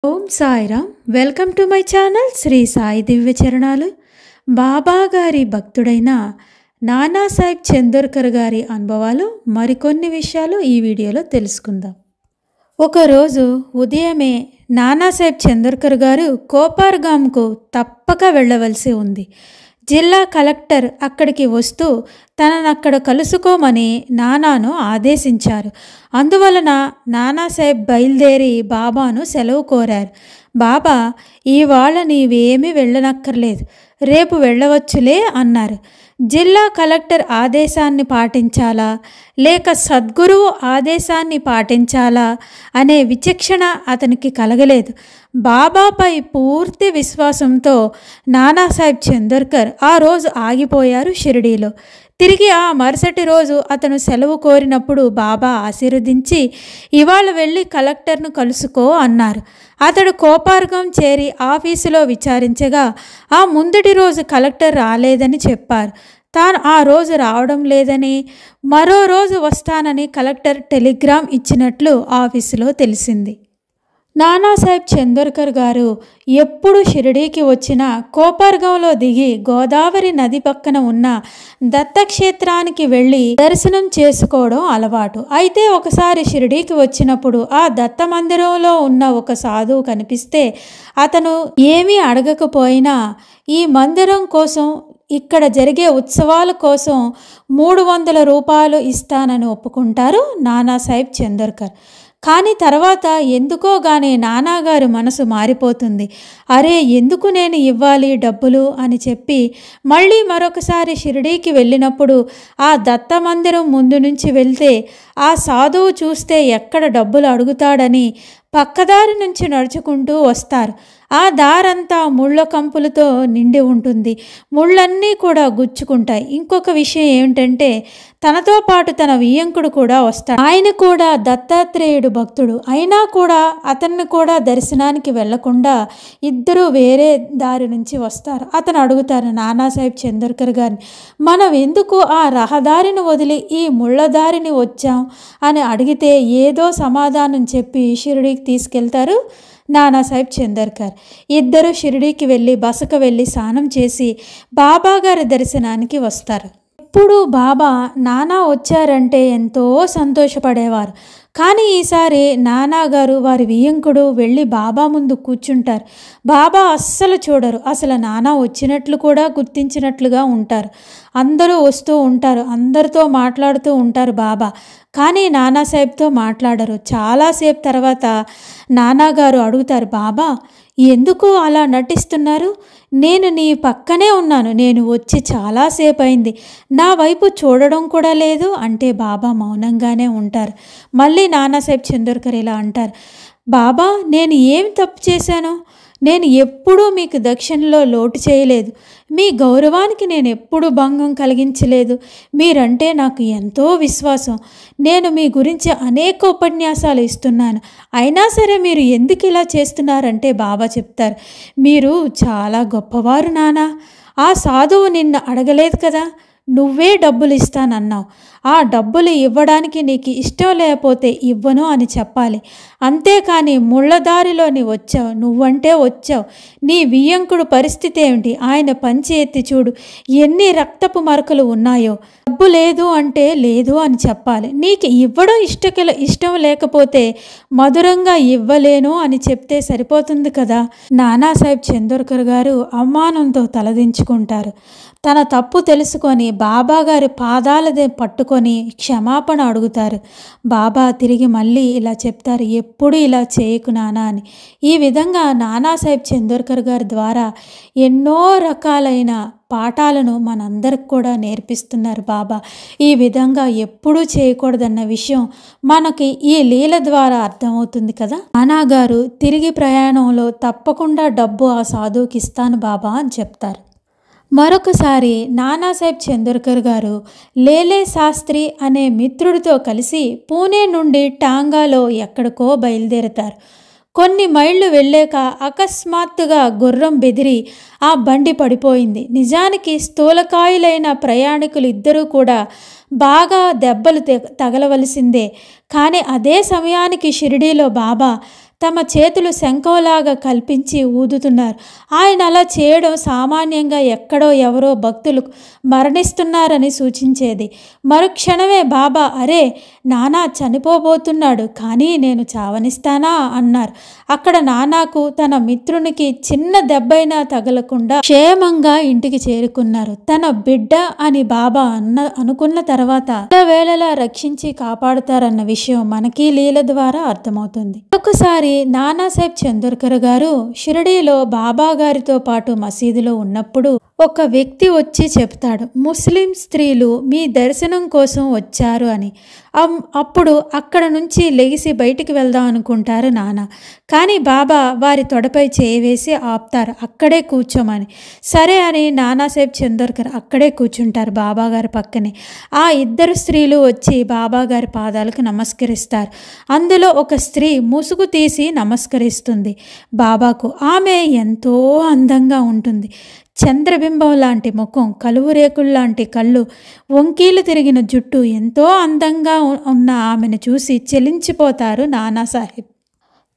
Om Sairam. Welcome to my channel Shri Sai దివ్య చరణాలు. బాబా గారి భక్తుడైన నానాసాహెబ్ చందోర్కర్ గారి అనుభవాలు మరికొన్ని విషయాలు ఈ వీడియోలో తెలుసుకుందాం. ఒకరోజు ఉదయమే నానాసాహెబ్ చందోర్కర్ గారు కోపార్గామ్కు తప్పక వెళ్ళవలసి ఉంది. జిల్లా కలెక్టర్ అక్కడికి వస్తూ తననక్కడ కలుసుకోమని నానాను ఆదేశించారు. అందువలన నానాసాహెబ్ బయలుదేరి బాబాను సెలవు కోరారు. బాబా, ఇవాళ నీవేమీ వెళ్ళనక్కర్లేదు, రేపు వెళ్ళవచ్చులే అన్నారు. జిల్లా కలెక్టర్ ఆదేశాన్ని పాటించాలా లేక సద్గురువు ఆదేశాన్ని పాటించాలా అనే విచక్షణ అతనికి కలగలేదు. బాబాపై పూర్తి విశ్వాసంతో నానాసాహెబ్ చందోర్కర్ ఆ రోజు ఆగిపోయారు షిరిడీలో. తిరిగి ఆ మరుసటి రోజు అతను సెలవు కోరినప్పుడు బాబా ఆశీర్వదించి ఇవాళ వెళ్ళి కలెక్టర్ను కలుసుకో అన్నారు. అతడు కోపార్గం చేరి ఆఫీసులో విచారించగా ఆ ముందటి రోజు కలెక్టర్ రాలేదని చెప్పారు. తాను ఆ రోజు రావడం లేదని, మరో రోజు వస్తానని కలెక్టర్ టెలిగ్రామ్ ఇచ్చినట్లు ఆఫీసులో తెలిసింది. నానాసాహెబ్ చందోర్కర్ గారు ఎప్పుడు షిరిడీకి వచ్చినా కోపార్గంలో దిగి గోదావరి నది పక్కన ఉన్న దత్తక్షేత్రానికి వెళ్ళి దర్శనం చేసుకోవడం అలవాటు. అయితే ఒకసారి షిరిడీకి వచ్చినప్పుడు ఆ దత్త మందిరంలో ఉన్న ఒక సాధువు కనిపిస్తే అతను ఏమీ అడగకపోయినా ఈ మందిరం కోసం, ఇక్కడ జరిగే ఉత్సవాల కోసం 300 రూపాయలు ఇస్తానని ఒప్పుకుంటారు నానాసాహెబ్ చందోర్కర్. కానీ తర్వాత ఎందుకో గానీ నానాగారి మనసు మారిపోతుంది. అరే, ఎందుకు నేను ఇవ్వాలి డబ్బులు అని చెప్పి మళ్ళీ మరొకసారి షిరిడీకి వెళ్ళినప్పుడు ఆ దత్త మందిరం ముందు నుంచి వెళ్తే ఆ సాధువు చూస్తే ఎక్కడ డబ్బులు అడుగుతాడని పక్కదారి నుంచి నడుచుకుంటూ వస్తారు. ఆ దారంతా ముళ్ళ కంపులతో నిండి ఉంటుంది. ముళ్ళన్నీ కూడా గుచ్చుకుంటాయి. ఇంకొక విషయం ఏమిటంటే తనతో పాటు తన వియ్యంకుడు కూడా వస్తాడు. ఆయన కూడా దత్తాత్రేయుడు భక్తుడు. అయినా కూడా అతన్ని కూడా దర్శనానికి వెళ్లకుండా ఇద్దరు వేరే దారి నుంచి వస్తారు. అతను అడుగుతారు నానాసాహెబ్ చందోర్కర్ గారిని, మనం ఎందుకు ఆ రహదారిని వదిలి ఈ ముళ్ళ దారిని వచ్చాం అని అడిగితే ఏదో సమాధానం చెప్పి షిరిడీకి తీసుకెళ్తారు నానాసాహెబ్ చందోర్కర్. ఇద్దరు షిరిడీకి వెళ్ళి బసకు వెళ్ళి స్నానం చేసి బాబా గారి దర్శనానికి వస్తారు. ఎప్పుడు బాబా నానా వచ్చారంటే ఎంతో సంతోషపడేవారు. కానీ ఈసారి నానాగారు వారి వియ్యంకుడు వెళ్ళి బాబా ముందు కూర్చుంటారు. బాబా అస్సలు చూడరు. అసలు నానా వచ్చినట్లు కూడా గుర్తించినట్లుగా ఉంటారు. అందరూ వస్తూ ఉంటారు, అందరితో మాట్లాడుతూ ఉంటారు బాబా. కానీ నానాసాహెబ్తో మాట్లాడరు. చాలాసేపు తర్వాత నానాగారు అడుగుతారు, బాబా ఎందుకు అలా నటిస్తున్నారు? నేను నీ పక్కనే ఉన్నాను, నేను వచ్చి చాలాసేపు అయింది, నా వైపు చూడడం కూడా లేదు అంటే బాబా మౌనంగానే ఉంటారు. మళ్ళీ నానాసాహెబ్ చందోర్కర్ ఇలా అంటారు, బాబా నేను ఏం తప్పు చేశాను? నేను ఎప్పుడూ మీకు దక్షిణలో లోటు చేయలేదు, మీ గౌరవానికి నేను ఎప్పుడూ భంగం కలిగించలేదు. మీరంటే నాకు ఎంతో విశ్వాసం. నేను మీ గురించి అనేక ఉపన్యాసాలు ఇస్తున్నాను. అయినా సరే మీరు ఎందుకు ఇలా చేస్తున్నారంటే బాబా చెప్తారు, మీరు చాలా గొప్పవారు నానా. ఆ సాధువు నిన్ను అడగలేదు కదా, నువ్వే డబ్బులు ఇస్తానన్నావు. ఆ డబ్బులు ఇవ్వడానికి నీకు ఇష్టం లేకపోతే ఇవ్వను అని చెప్పాలి. అంతేకాని ముళ్ళదారిలోని వచ్చావు, నువ్వంటే వచ్చావు. నీ వియ్యంకుడు పరిస్థితి ఏమిటి? ఆయన పంచి ఎత్తి చూడు, ఎన్ని రక్తపు మరకలు ఉన్నాయో. డబ్బు లేదు అంటే లేదు అని చెప్పాలి. నీకు ఇవ్వడం ఇష్టం లేకపోతే మధురంగా ఇవ్వలేను అని చెప్తే సరిపోతుంది కదా. నానాసాహెబ్ చందోర్కర్ గారు అవమానంతో తలదించుకుంటారు. తన తప్పు తెలుసుకొని బాబా గారి పాదాలదే పట్టుకొని క్షమాపణ అడుగుతారు. బాబా తిరిగి మళ్ళీ ఇలా చెప్తారు, ఎప్పుడు ఇలా చేయకు నానా అని. ఈ విధంగా నానాసాహెబ్ చందోర్కర్ గారి ద్వారా ఎన్నో రకాలైన పాఠాలను మనందరికి కూడా నేర్పిస్తున్నారు బాబా. ఈ విధంగా ఎప్పుడూ చేయకూడదన్న విషయం మనకి ఈ లీల ద్వారా అర్థమవుతుంది కదా. నానాగారు తిరిగి ప్రయాణంలో తప్పకుండా డబ్బు ఆ సాధువుకి ఇస్తాను బాబా అని చెప్తారు. మరొకసారి నానాసాహెబ్ చందోర్కర్ గారు లేలే శాస్త్రి అనే మిత్రుడితో కలిసి పూణే నుండి టాంగాలో ఎక్కడికో బయలుదేరతారు. కొన్ని మైళ్ళు వెళ్ళాక అకస్మాత్తుగా గుర్రం బెదిరి ఆ బండి పడిపోయింది. నిజానికి స్థూలకాయులైన ప్రయాణికులు ఇద్దరూ కూడా బాగా దెబ్బలు తగలవలసిందే. కానీ అదే సమయానికి షిరిడీలో బాబా తమ చేతులు శంఖంలాగా కల్పించి ఊదుతున్నారు. ఆయన అలా చేయడం సామాన్యంగా ఎక్కడో ఎవరో భక్తులు మరణిస్తున్నారని సూచించేది. మరుక్షణమే బాబా, అరే నానా చనిపోబోతున్నాడు, కానీ నేను చావనిస్తానా అన్నారు. అక్కడ నానాకు తన మిత్రునికి చిన్న దెబ్బైనా తగలకుండా క్షేమంగా ఇంటికి చేరుకున్నారు. తన బిడ్డ అని బాబా అనుకున్న తర్వాత వేళలా రక్షించి కాపాడుతారన్న విషయం మనకి లీల ద్వారా అర్థమవుతుంది. ఒకసారి నానాసాహెబ్ చందోర్కర్ గారు షిరిడీలో బాబా గారితో పాటు మసీదులో ఉన్నప్పుడు ఒక వ్యక్తి వచ్చి చెప్తాడు, ముస్లిం స్త్రీలు మీ దర్శనం కోసం వచ్చారు అని. అప్పుడు అక్కడ నుంచి లెగిసి బయటికి వెళ్దాం అనుకుంటారు నాన్న. కానీ బాబా వారి తొడపై చేయి వేసి ఆపుతారు, అక్కడే కూర్చోమని. సరే అని నానాసాహెబ్ చందోర్కర్ అక్కడే కూర్చుంటారు బాబాగారి పక్కనే. ఆ ఇద్దరు స్త్రీలు వచ్చి బాబాగారి పాదాలకు నమస్కరిస్తారు. అందులో ఒక స్త్రీ ముసుగు తీసి నమస్కరిస్తుంది బాబాకు. ఆమె ఎంతో అందంగా ఉంటుంది. చంద్రబింబం లాంటి ముఖం, కలువు రేకుల్లాంటి కళ్ళు, వంకీలు తిరిగిన జుట్టు, ఎంతో అందంగా ఉన్న ఆమెను చూసి చెలించిపోతారు నానాసాహెబ్.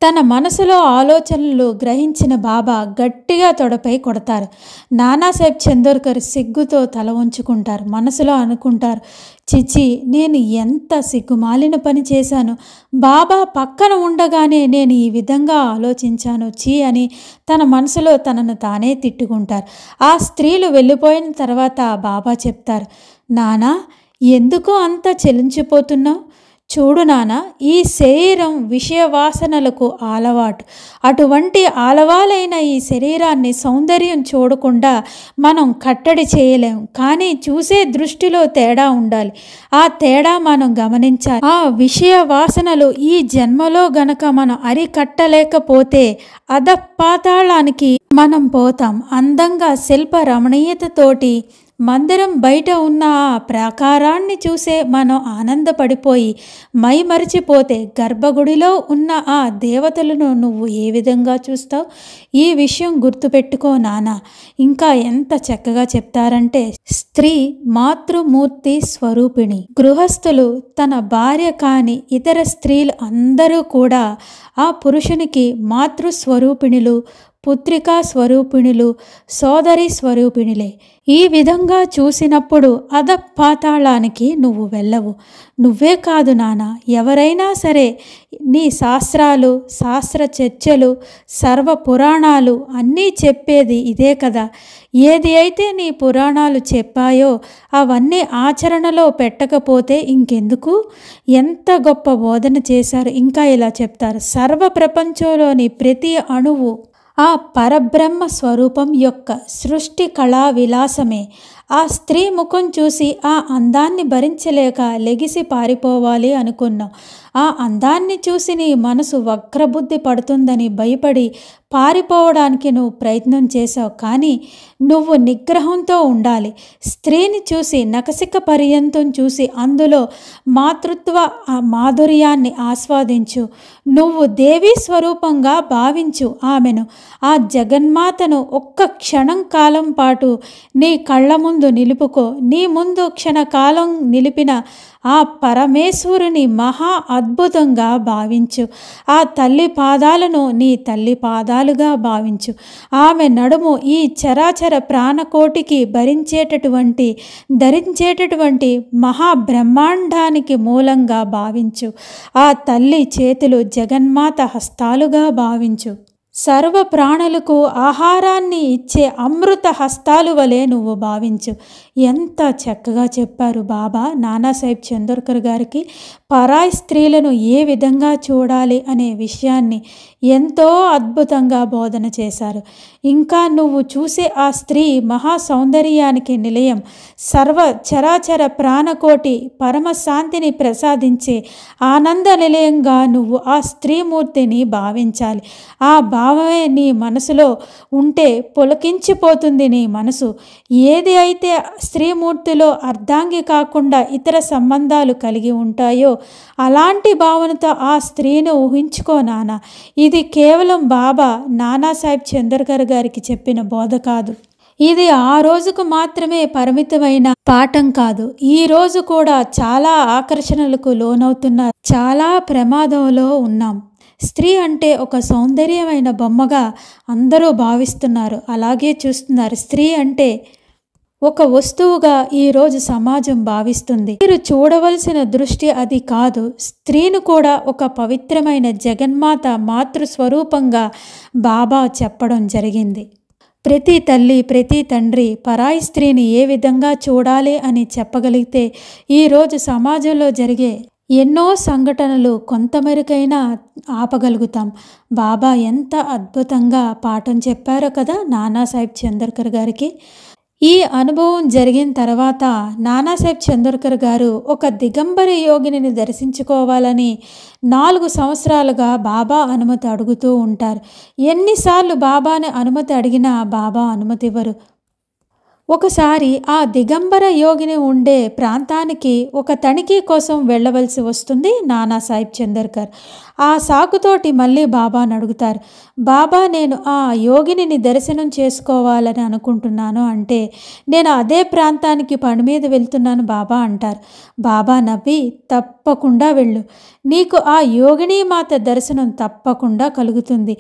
తన మనసులో ఆలోచనలు గ్రహించిన బాబా గట్టిగా తొడపై కొడతారు. నానాసాహెబ్ చందోర్కర్ సిగ్గుతో తల వంచుకుంటారు. మనసులో అనుకుంటారు, చిచి, నేను ఎంత సిగ్గుమాలిన పని చేశాను. బాబా పక్కన ఉండగానే నేను ఈ విధంగా ఆలోచించాను, చీ అని తన మనసులో తనను తానే తిట్టుకుంటారు. ఆ స్త్రీలు వెళ్ళిపోయిన తర్వాత బాబా చెప్తారు, నానా ఎందుకు అంత చెలించిపోతున్నావు? చూడు నాన్న, ఈ శరీరం విషయ వాసనలకు ఆలవాటు. అటువంటి ఆలవాలైన ఈ శరీరాన్ని సౌందర్యం చూడకుండా మనం కట్టడి చేయలేం. కానీ చూసే దృష్టిలో తేడా ఉండాలి. ఆ తేడా మనం గమనించాలి. ఆ విషయ వాసనలు ఈ జన్మలో గనక మనం అరికట్టలేకపోతే అధపాతాళానికి మనం పోతాం. అందంగా శిల్ప రమణీయతతోటి మందిరం బయట ఉన్న ఆ ప్రాకారాన్ని చూసే మనం ఆనందపడిపోయి మైమరిచిపోతే గర్భగుడిలో ఉన్న ఆ దేవతలను నువ్వు ఏ విధంగా చూస్తావు? ఈ విషయం గుర్తుపెట్టుకో నాన్న. ఇంకా ఎంత చక్కగా చెప్తారంటే, స్త్రీ మాతృమూర్తి స్వరూపిణి. గృహస్థులు తన భార్య కాని ఇతర స్త్రీలు అందరూ కూడా ఆ పురుషునికి మాతృస్వరూపిణులు, పుత్రికా స్వరూపిణులు, సోదరి స్వరూపిణులే. ఈ విధంగా చూసినప్పుడు అధపాతాళానికి నువ్వు వెళ్ళవు. నువ్వే కాదు నాన్న, ఎవరైనా సరే. నీ శాస్త్రాలు, శాస్త్ర చర్చలు, సర్వ పురాణాలు అన్నీ చెప్పేది ఇదే కదా. ఏది అయితే నీ పురాణాలు చెప్పాయో అవన్నీ ఆచరణలో పెట్టకపోతే ఇంకెందుకు? ఎంత గొప్ప బోధన చేశారు. ఇంకా ఇలా చెప్తారు, సర్వ ప్రపంచంలోని ప్రతి అణువు ఆ పరబ్రహ్మ స్వరూపం యొక్క సృష్టి కళా విలాసమే. ఆ స్త్రీ ముఖం చూసి ఆ అందాన్ని భరించలేక లెగిసి పారిపోవాలి అనుకున్నావు. ఆ అందాన్ని చూసి నీ మనసు వక్రబుద్ధి పడుతుందని భయపడి పారిపోవడానికి నువ్వు ప్రయత్నం చేశావు. కానీ నువ్వు నిగ్రహంతో ఉండాలి. స్త్రీని చూసి, నఖశిఖ పర్యంతం చూసి అందులో మాతృత్వ మాధుర్యాన్ని ఆస్వాదించు. నువ్వు దేవీ స్వరూపంగా భావించు ఆమెను. ఆ జగన్మాతను ఒక్క క్షణం కాలం పాటు నీ కళ్ళ ముందు నిలుపుకో. నీ ముందు క్షణకాలం నిలిపిన ఆ పరమేశ్వరుని మహా అద్భుతంగా భావించు. ఆ తల్లి పాదాలను నీ తల్లి పాదాలుగా భావించు. ఆమె నడుము ఈ చరాచర ప్రాణకోటికి ధరించేటటువంటి మహాబ్రహ్మాండానికి మూలంగా భావించు. ఆ తల్లి చేతులు జగన్మాత హస్తాలుగా భావించు. సర్వ ప్రాణులకు ఆహారాన్ని ఇచ్చే అమృత హస్తాలు వలె నువ్వు భావించు. ఎంత చక్కగా చెప్పారు బాబా నానాసాహెబ్ చందోర్కర్ గారికి. పరాయి స్త్రీలను ఏ విధంగా చూడాలి అనే విషయాన్ని ఎంతో అద్భుతంగా బోధన చేశారు. ఇంకా నువ్వు చూసే ఆ స్త్రీ మహా సౌందర్యానికి నిలయం, సర్వ చరాచర ప్రాణకోటి పరమశాంతిని ప్రసాదించే ఆనంద నిలయంగా నువ్వు ఆ స్త్రీమూర్తిని భావించాలి. ఆ భావమే నీ మనసులో ఉంటే పులకించిపోతుంది నీ మనసు. ఏది అయితే స్త్రీమూర్తిలో అర్ధాంగి కాకుండా ఇతర సంబంధాలు కలిగి ఉంటాయో అలాంటి భావనతో ఆ స్త్రీని ఊహించుకో నాన్న. ఇది కేవలం బాబా నానాసాహెబ్ చందోర్కర్ గారికి చెప్పిన బోధ కాదు. ఇది ఆ రోజుకు మాత్రమే పరిమితమైన పాఠం కాదు. ఈ రోజు కూడా చాలా ఆకర్షణలకు లోనవుతున్నారు. చాలా ప్రమాదంలో ఉన్నాం. స్త్రీ అంటే ఒక సౌందర్యమైన బొమ్మగా అందరూ భావిస్తున్నారు, అలాగే చూస్తున్నారు. స్త్రీ అంటే ఒక వస్తువుగా ఈరోజు సమాజం భావిస్తుంది. మీరు చూడవలసిన దృష్టి అది కాదు. స్త్రీను కూడా ఒక పవిత్రమైన జగన్మాత మాతృస్వరూపంగా బాబా చెప్పడం జరిగింది. ప్రతి తల్లి, ప్రతి తండ్రి పరాయి స్త్రీని ఏ విధంగా చూడాలి అని చెప్పగలిగితే ఈరోజు సమాజంలో జరిగే ఎన్నో సంఘటనలు కొంతమేరకైనా ఆపగలుగుతాం. బాబా ఎంత అద్భుతంగా పాఠం చెప్పారో కదా నానాసాహెబ్ చందోర్కర్ గారికి. ఈ అనుభవం జరిగిన తర్వాత నానాసాహెబ్ చందోర్కర్ గారు ఒక దిగంబర యోగిని దర్శించుకోవాలని 4 సంవత్సరాలుగా బాబా అనుమతి అడుగుతూ ఉంటారు. ఎన్నిసార్లు బాబాని అనుమతి అడిగినా బాబా అనుమతి ఇవ్వరు. ఒకసారి ఆ దిగంబర యోగిని ఉండే ప్రాంతానికి ఒక తనిఖీ కోసం వెళ్ళవలసి వస్తుంది నానాసాహెబ్ చందోర్కర్. ఆ సాకుతోటి మళ్ళీ బాబాని అడుగుతారు. బాబా, నేను ఆ యోగిని దర్శనం చేసుకోవాలని అనుకుంటున్నాను అంటే, నేను అదే ప్రాంతానికి పని మీద వెళ్తున్నాను బాబా అంటారు. బాబా నవ్వి, తప్పకుండా వెళ్ళు, నీకు ఆ యోగిని మాత దర్శనం తప్పకుండా కలుగుతుంది.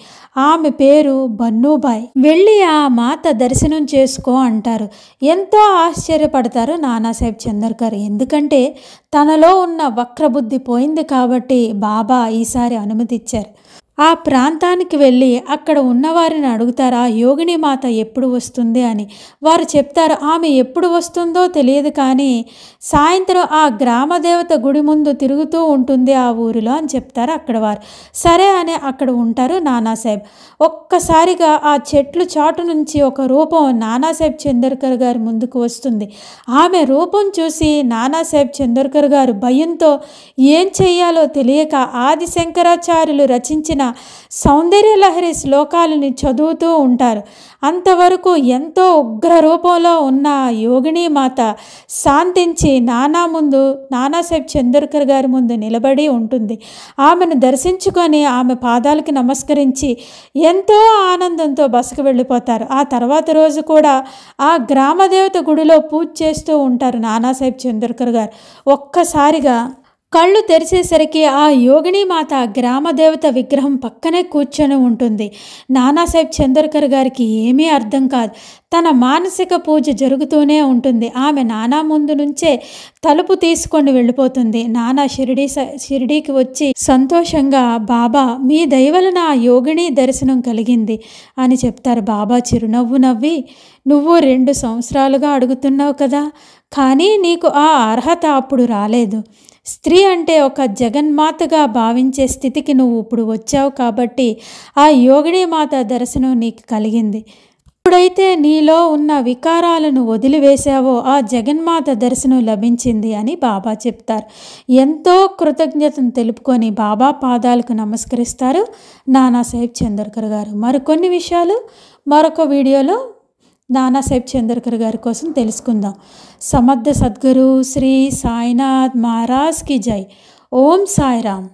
ఆమె పేరు బన్నూబాయ్, వెళ్ళి ఆ మాత దర్శనం చేసుకో అంటారు. ఎంతో ఆశ్చర్యపడతారు నానాసాహెబ్ చందోర్కర్. ఎందుకంటే తనలో ఉన్న వక్రబుద్ధి పోయింది కాబట్టి బాబా ఈసారి అనుమతి ఇచ్చారు. ఆ ప్రాంతానికి వెళ్ళి అక్కడ ఉన్నవారిని అడుగుతారు, ఆ యోగిని మాత ఎప్పుడు వస్తుంది అని. వారు చెప్తారు, ఆమె ఎప్పుడు వస్తుందో తెలియదు కానీ సాయంత్రం ఆ గ్రామదేవత గుడి ముందు తిరుగుతూ ఉంటుంది ఆ ఊరిలో అని చెప్తారు అక్కడ వారు. సరే అని అక్కడ ఉంటారు నానాసాహెబ్. ఒక్కసారిగా ఆ చెట్లు చాటు నుంచి ఒక రూపం నానాసాహెబ్ చందోర్కర్ గారి ముందుకు వస్తుంది. ఆమె రూపం చూసి నానాసాహెబ్ చందోర్కర్ గారు భయంతో ఏం చెయ్యాలో తెలియక ఆది శంకరాచార్యులు రచించిన సౌందర్యలహరి శ్లోకాలని చదువుతూ ఉంటారు. అంతవరకు ఎంతో ఉగ్ర రూపంలో ఉన్న యోగిని మాత శాంతించి నానాసాహెబ్ చందోర్కర్ గారి ముందు నిలబడి ఉంటుంది. ఆమెను దర్శించుకొని ఆమె పాదాలకి నమస్కరించి ఎంతో ఆనందంతో బసకు వెళ్ళిపోతారు. ఆ తర్వాత రోజు కూడా ఆ గ్రామదేవత గుడిలో పూజ చేస్తూ ఉంటారు నానాసాహెబ్ చందోర్కర్ గారు. ఒక్కసారిగా కళ్ళు తెరిచేసరికి ఆ యోగిని మాత గ్రామదేవత విగ్రహం పక్కనే కూర్చొని ఉంటుంది. నానాసాహెబ్ చందోర్కర్ గారికి ఏమీ అర్థం కాదు. తన మానసిక పూజ జరుగుతూనే ఉంటుంది. ఆమె నానా ముందు నుంచే తలుపు తీసుకొని వెళ్ళిపోతుంది. నానా షిరిడీకి వచ్చి సంతోషంగా, బాబా మీ దయవలన ఆ యోగిని దర్శనం కలిగింది అని చెప్తారు. బాబా చిరునవ్వు నవ్వి, నువ్వు 2 సంవత్సరాలుగా అడుగుతున్నావు కదా, కానీ నీకు ఆ అర్హత అప్పుడు రాలేదు. స్త్రీ అంటే ఒక జగన్మాతగా భావించే స్థితికి నువ్వు ఇప్పుడు వచ్చావు కాబట్టి ఆ యోగిని మాత దర్శనం నీకు కలిగింది. ఎప్పుడైతే నీలో ఉన్న వికారాలను వదిలివేశావో ఆ జగన్మాత దర్శనం లభించింది అని బాబా చెప్తారు. ఎంతో కృతజ్ఞతను తెలుపుకొని బాబా పాదాలకు నమస్కరిస్తారు నానాసాహెబ్ చందోర్కర్ గారు. మరికొన్ని విషయాలు మరొక వీడియోలో నానాసాహెబ్ చందోర్కర్ గారి కోసం తెలుసుకుందాం. సమర్థ సద్గురు శ్రీ సాయినాథ్ మహారాజ్ కి జై. ఓం సాయిరామ్.